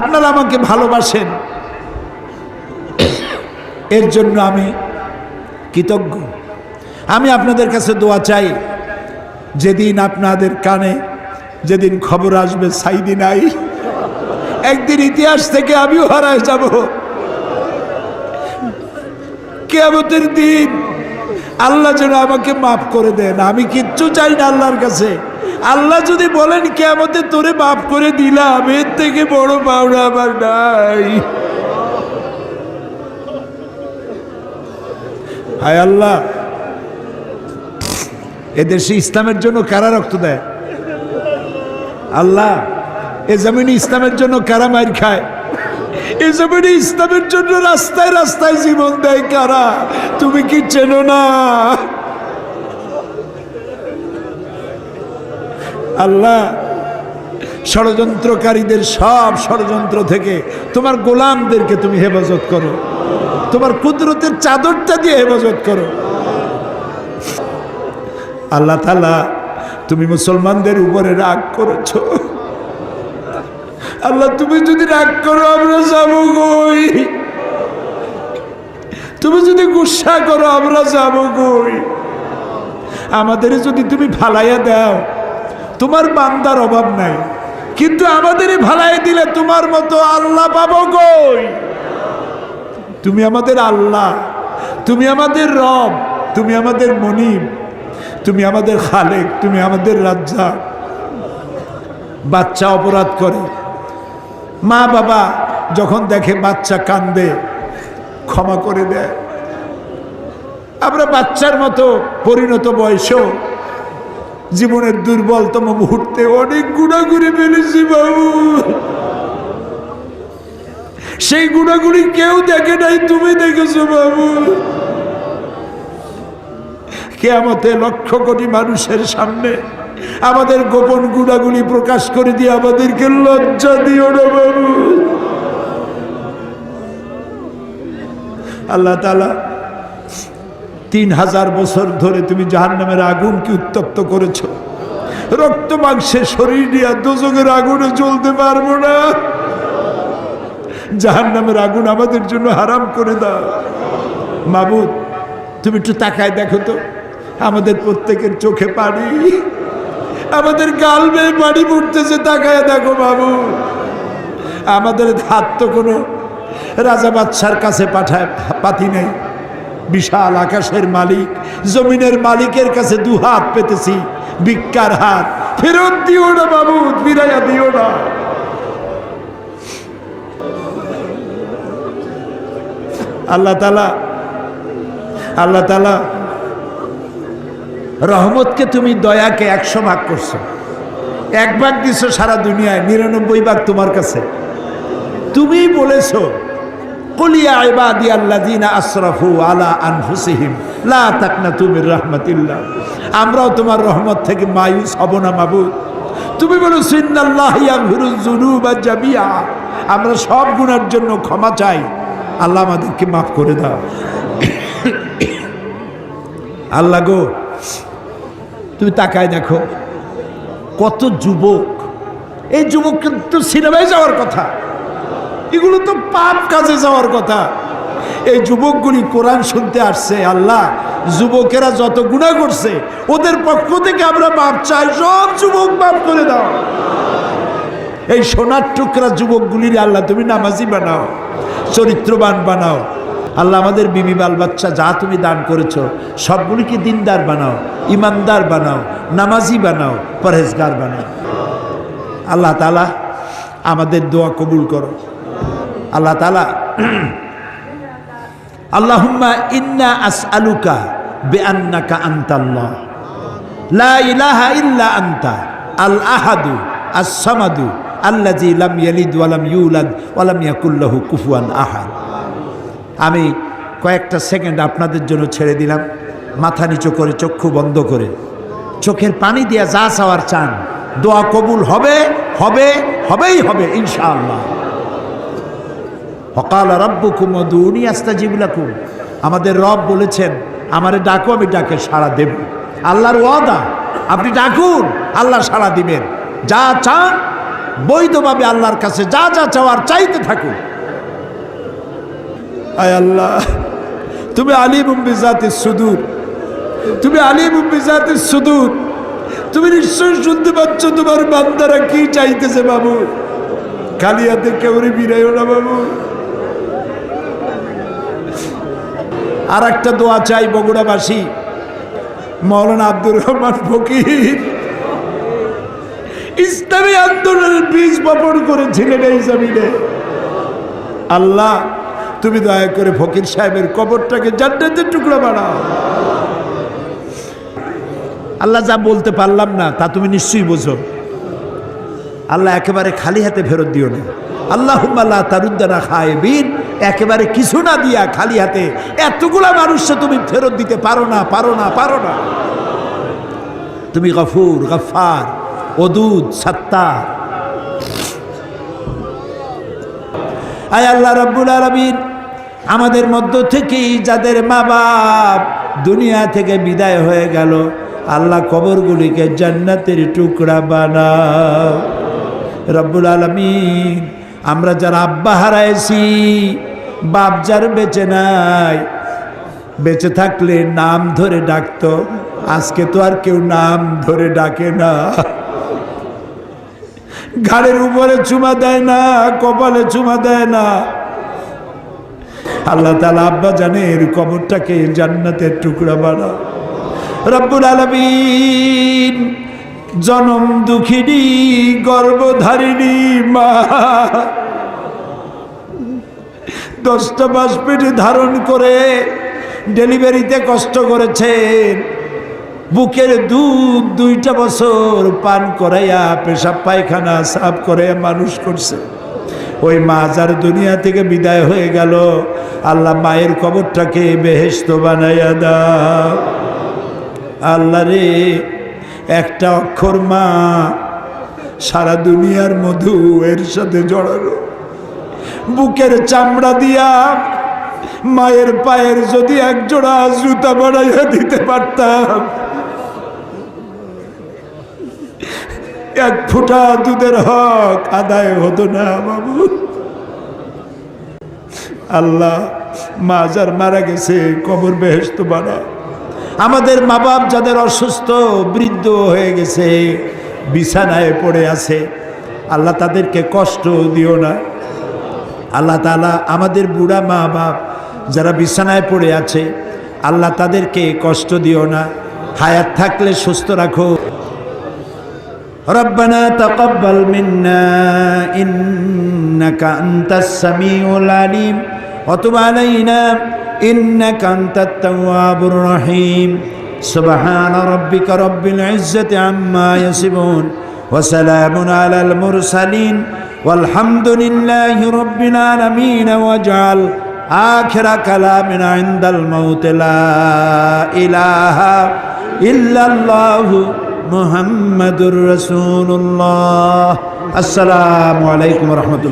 আপনারা আমাকে ভালোবাসেন, এর জন্য আমি কৃতজ্ঞ। আমি আপনাদের কাছে দোয়া চাই, যেদিন আপনাদের কানে যেদিন খবর আসবে সাইদি নাই, একদিন ইতিহাস থেকে আমিও হারায় যাব। কিয়ামতের দিন আল্লাহ যেন আমাকে মাফ করে দেন। আমি কিচ্ছু চাই না আল্লাহর কাছে। আল্লাহ যদি বলেন কিয়ামতে তোরে মাফ করে দিলাম, এর থেকে বড় পাওনা আমার নাই। হায় আল্লাহ, এদেশে ইসলামের জন্য কারা রক্ত দেয়? আল্লাহ, এ জমিনে ইসলামের জন্য কারা মার খায়? এ জমিনে ইসলামের জন্য রাস্তায় রাস্তায় জীবন দেয় কারা? তুমি কি চেনো না? আল্লাহ, ষড়যন্ত্রকারীদের সব ষড়যন্ত্র থেকে তোমার গোলামদেরকে তুমি হেফাজত করো, তোমার কুদরতের চাদরটা দিয়ে হেফাজত করো। আল্লাহ তাআলা, তুমি মুসলমানদের উপরে রাগ করেছ। আল্লাহ, তুমি যদি রাগ করো আমরা যাবো কই? তুমি যদি গুসা করো আমরা যাবো কই? আমাদের যদি তুমি ফালাইয়া দাও, তোমার বান্দার অভাব নাই, কিন্তু আমাদের ভালাই দিলে তোমার মতো আল্লাহ পাবো কই? তুমি আমাদের আল্লাহ, তুমি আমাদের রব, তুমি আমাদের মনিব, তুমি আমাদের খালেক, তুমি আমাদের রাজ্জাক। বাচ্চা অপরাধ করে, মা বাবা যখন দেখে বাচ্চা কান্দে ক্ষমা করে দেয়। আমরা বাচ্চার মতো পরিণত বয়সেও জীবনের দুর্বলতম মুহূর্তে অনেক গুণাগুণি ফেলেছি বাবু। সেই গুণাগুণি কেউ দেখে নাই, তুমি দেখেছো বাবু। কিয়ামতে লক্ষ কোটি মানুষের সামনে আমাদের গোপন গুণাগুলি প্রকাশ করে দিয়ে আমাদেরকে লজ্জা দিও না বাবু। আল্লাহ তাআলা, 3000 বছর ধরে তুমি জাহান্নামের আগুনকে উত্তপ্ত করেছো। রক্ত মাংসের শরীর নিয়ে দোজখের আগুনে জ্বলতে পারবো না। জাহান্নামের আগুন আমাদের জন্য হারাম করে দাও মাবুদ। তুমি একটু তাকায় দেখো তো, আমাদের প্রত্যেকের চোখে পানি, আমাদের গাল বেয়ে পানি পড়তেছে। তাকায় দেখো বাবু, আমাদের হাত তো কোনো রাজা বাদশার কাছে পাতি নেই। বিশাল আকাশের মালিক, জমিনের মালিকের কাছে 2 হাত পেতেছি, ভিক্ষার হাত। ফেরত দিও না বাবু, ফিরাইয়া দিও না। আল্লাহ তাআলা রহমতকে তুমি দয়াকে 100 ভাগ করছো। 1 ভাগ দিছো সারা দুনিয়ায়, 99 ভাগ তোমার কাছে। তুমি বলেছো, কুল ইয়া ইবাদিয়াল্লাযিনা আসরাফু আলা আনফুসিহিম লা তাকনাতু মির রাহমাতিল্লাহ। আমরাও তোমার রহমত থেকে মায়ুস হব না মাবুদ। তুমি বলেছো ইন্নাল্লাহা ইয়াগফিরুয যুনুবা জামিআ। আমরা সব গুনার জন্য ক্ষমা চাই, আল্লাহ আমাদেরকে মাফ করে দাও। আল্লাহ গো, তুমি তাকায় দেখো কত যুবক। এই যুবক কিন্তু সিনেমায় যাওয়ার কথা, এগুলো তো পাপ কাজে যাওয়ার কথা। এই যুবকগুলি কোরআন শুনতে আসছে। আল্লাহ, যুবকেরা যত গুনাহ করছে ওদের পক্ষ থেকে আমরা মাপ চাই। সব যুবক মাফ করে দাও। এই সোনার টুকরা যুবকগুলির আল্লাহ তুমি নামাজি বানাও, চরিত্রবান বানাও। আল্লাহ, আমাদের বিবি বাল বাচ্চা যা তুমি দান করেছো সবগুলিকে দিনদার বানাও, ইমানদার বানাও, নামাজি বানাও, পরহেজগার বানাও। আল্লাহ তাআলা আমাদের দোয়া কবুল করো। আল্লাহ তাআলা, আল্লাহুম্মা ইন্না আসআলুকা বিআন্নাকা আনতাল্লাহ লা ইলাহা ইল্লা আনতা আল আহাদু আস-সামাদু আল্লাযী লাম ইয়ালিদ ওয়া লাম ইউলাদ ওয়া লাম ইয়াকুল লাহু কুফুয়ান আহাদ। আমি কয়েকটা সেকেন্ড আপনাদের জন্য ছেড়ে দিলাম। মাথা নিচু করে, চক্ষু বন্ধ করে, চোখের পানি দিয়ে যা চাওয়ার চান, দোয়া কবুল হবে, হবে, হবেই হবে ইনশাআল্লাহ। ওয়াকালা রাব্বুকুম উদউনি আস্তাজিব লাকুম। আমাদের রব বলেছেন, আমারে ডাকো, আমি ডাকে সাড়া দেব। আল্লাহর ওয়াদা, আপনি ডাকুন, আল্লাহ সাড়া দিবেন। যা চান বৈধভাবে আল্লাহর কাছে যা যা চাওয়ার চাইতে থাকো। আয় আল্লাহ, তুমি আলিমুম বিজাতিস সুদূর, তুমি আলিমুম বিজাতিস সুদূর, তুমি নিশ্চয় শুনতে পাচ্ছ তোমার বান্দারা কি চাইতেছে বাবু। খালি হাতে কেউরে বিরাইও না বাবু। আর একটা দোয়া চাই বগুড়াবাসী, মৌলানা আব্দুর রহমান ফকির ইসলামী আন্দোলনের বীজ বপন করেছিলেন এই জমিনে। আল্লাহ তুমি দয়া করে ফকির সাহেবের কবরটাকে জান্নাতের টুকরা বানাও। আল্লাহ যা বলতে পারলাম না তা তুমি নিশ্চয়ই বোঝো। আল্লাহ একেবারে খালি হাতে ফেরত দিও না। আল্লাহুম্মা লা তারুদ্দানা খায়বিন, একেবারে কিছু না দিয়া খালি হাতে এতগুলা মানুষকে তুমি ফেরত দিতে পারো না, পারো না, পারো না। তুমি গফুর, গফফার, ওদুদ, সাত্তার। আয় আল্লাহ রাব্বুল আলামিন, আমাদের মধ্য থেকেই যাদের মা বাপ দুনিয়া থেকে বিদায় হয়ে গেল, আল্লাহ কবরগুলিকে জান্নাতের টুকরা বানাও রব্বুল আলামিন। আমরা যারা আব্বা হারাইছি, বাপ যার বেঁচে নাই, বেঁচে থাকলে নাম ধরে ডাকতো, আজকে তো আর কেউ নাম ধরে ডাকে না। ঘাড়ের উপরে চুমা দেয় না, কপালে চুমা দেয় না। আল্লাহ তাআলা আব্বা জানের কবরটাকে জান্নাতের টুকরা বানাও রব্বুল আলামিন। জনম দুঃখিনী গর্ভধারিণী মা, 10টা মাস পেটে ধারণ করে ডেলিভারিতে কষ্ট করেছেন, বুকের দুধ 2টা বছর পান করাইয়া পেশাব পায়খানা সাফ করে মানুষ করছে। ওই মা যার দুনিয়া থেকে বিদায় হয়ে গেল, আল্লাহ মায়ের কবরটাকে বেহেশত বানাইয়া দাও। আল্লাহ রে, একটা অক্ষর মা সারা দুনিয়ার মধু এর সাথে জড়ানো। বুকের চামড়া দিয়া মায়ের পায়ের যদি এক জোড়া জুতা বানাইয়া দিতে পারতাম, এক ফোঁটা দুধের হক আদায় হতো না বাবু। আল্লাহ, মা যার মারা গেছে কবর বেহেশত বানাও। আমাদের মা বাপ যাদের অসুস্থ, বৃদ্ধ হয়ে গেছে, বিছানায় পড়ে আছে, আল্লাহ তাদেরকে কষ্ট দিও না। আল্লাহ তাআলা আমাদের বুড়া মা বাপ যারা বিছানায় পড়ে আছে, আল্লাহ তাদেরকে কষ্ট দিও না। হায়াত থাকলে সুস্থ রাখো। রব্বানা তাকাব্বাল মিন্না ইন্নাকা আনতাস সামিউল আলিম ওয়া তুব আলাইনা ইন্নাকা আনতাত তাওয়াবুর রহিম। সুবহানা রাব্বিকা রাব্বিল ইজ্জাতি আম্মা ইয়াসিফুন ওয়া সালামুন আলাল মুরসালিন ওয়ালহামদুলিল্লাহি রাব্বিল আলামিন। ওয়াজআল আখিরা কালামিনা ইনদাল মাউত লা ইলাহা ইল্লাল্লাহু মুহাম্মাদুর রাসূলুল্লাহ। আসসালামু আলাইকুম ওয়া রাহমাতুল্লাহ।